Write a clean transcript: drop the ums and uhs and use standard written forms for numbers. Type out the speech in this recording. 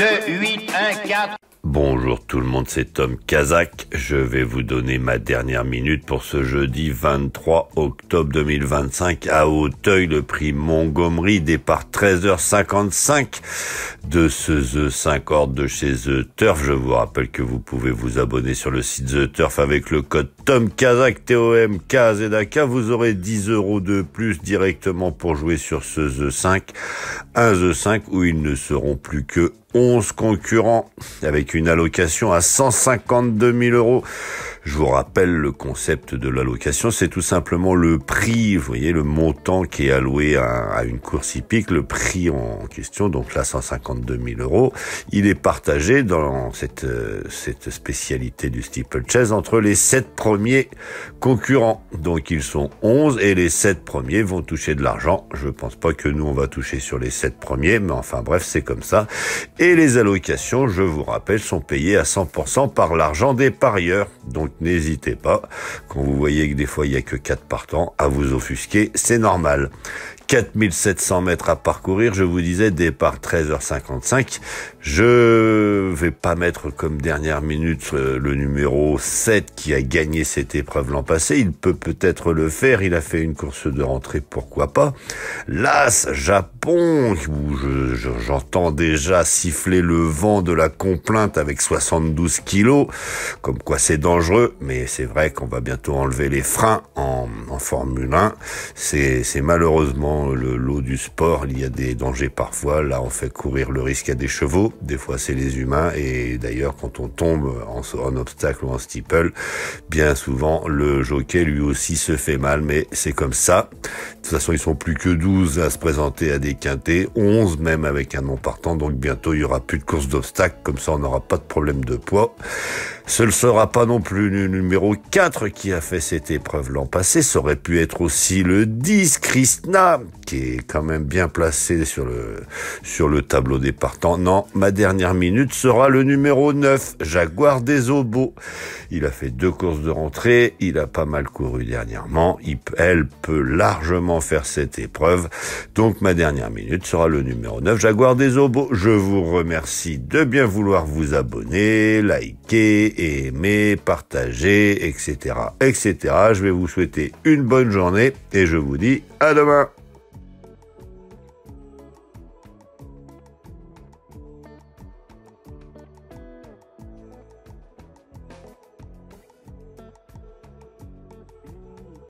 2, 8, 1, 4. Bonjour tout le monde, c'est Tom Kazak. Je vais vous donner ma dernière minute pour ce jeudi 23 octobre 2025 à Auteuil, le prix Montgomery, départ 13h55 de ce The 5 Ordre de chez The Turf. Je vous rappelle que vous pouvez vous abonner sur le site The Turf avec le code Tom Kazak, TOMKZAK. Vous aurez 10 € de plus directement pour jouer sur ce The 5. Un The 5 où ils ne seront plus que 11 concurrents avec une allocation à 152 000 €. Je vous rappelle le concept de l'allocation, c'est tout simplement le prix, vous voyez, le montant qui est alloué à une course hippique, le prix en question, donc là 152 000 €. Il est partagé dans cette spécialité du steeplechase entre les 7 premiers concurrents. Donc ils sont 11 et les 7 premiers vont toucher de l'argent. Je pense pas que nous on va toucher sur les 7 premiers, mais enfin bref, c'est comme ça. Et les allocations, je vous rappelle, sont payées à 100% par l'argent des parieurs. Donc n'hésitez pas, quand vous voyez que des fois il y a que 4 partants, à vous offusquer, c'est normal. 4700 mètres à parcourir, je vous disais, départ 13h55. Je vais pas mettre comme dernière minute le numéro 7 qui a gagné cette épreuve l'an passé. Il peut peut-être le faire, il a fait une course de rentrée, pourquoi pas. L'As Japon, où j'entends déjà siffler le vent de la complainte avec 72 kilos, comme quoi c'est dangereux, mais c'est vrai qu'on va bientôt enlever les freins en Formule 1. C'est malheureusement le lot du sport, il y a des dangers parfois. Là, on fait courir le risque à des chevaux. Des fois, c'est les humains. Et d'ailleurs, quand on tombe en obstacle ou en steeple, bien souvent, le jockey, lui aussi, se fait mal. Mais c'est comme ça. De toute façon, ils sont plus que 12 à se présenter à des quintés. 11 même avec un non partant. Donc, bientôt, il y aura plus de course d'obstacles. Comme ça, on n'aura pas de problème de poids. Ce ne sera pas non plus le numéro 4 qui a fait cette épreuve l'an passé. Ça aurait pu être aussi le 10, Krishna, qui est quand même bien placé sur le tableau des partants. Non, ma dernière minute sera le numéro 9, Jaguar des Obos. Il a fait 2 courses de rentrée, il a pas mal couru dernièrement. Elle peut largement faire cette épreuve. Donc ma dernière minute sera le numéro 9, Jaguar des Obos. Je vous remercie de bien vouloir vous abonner, liker, aimer, partager, etc., etc. Je vais vous souhaiter une bonne journée et je vous dis à demain.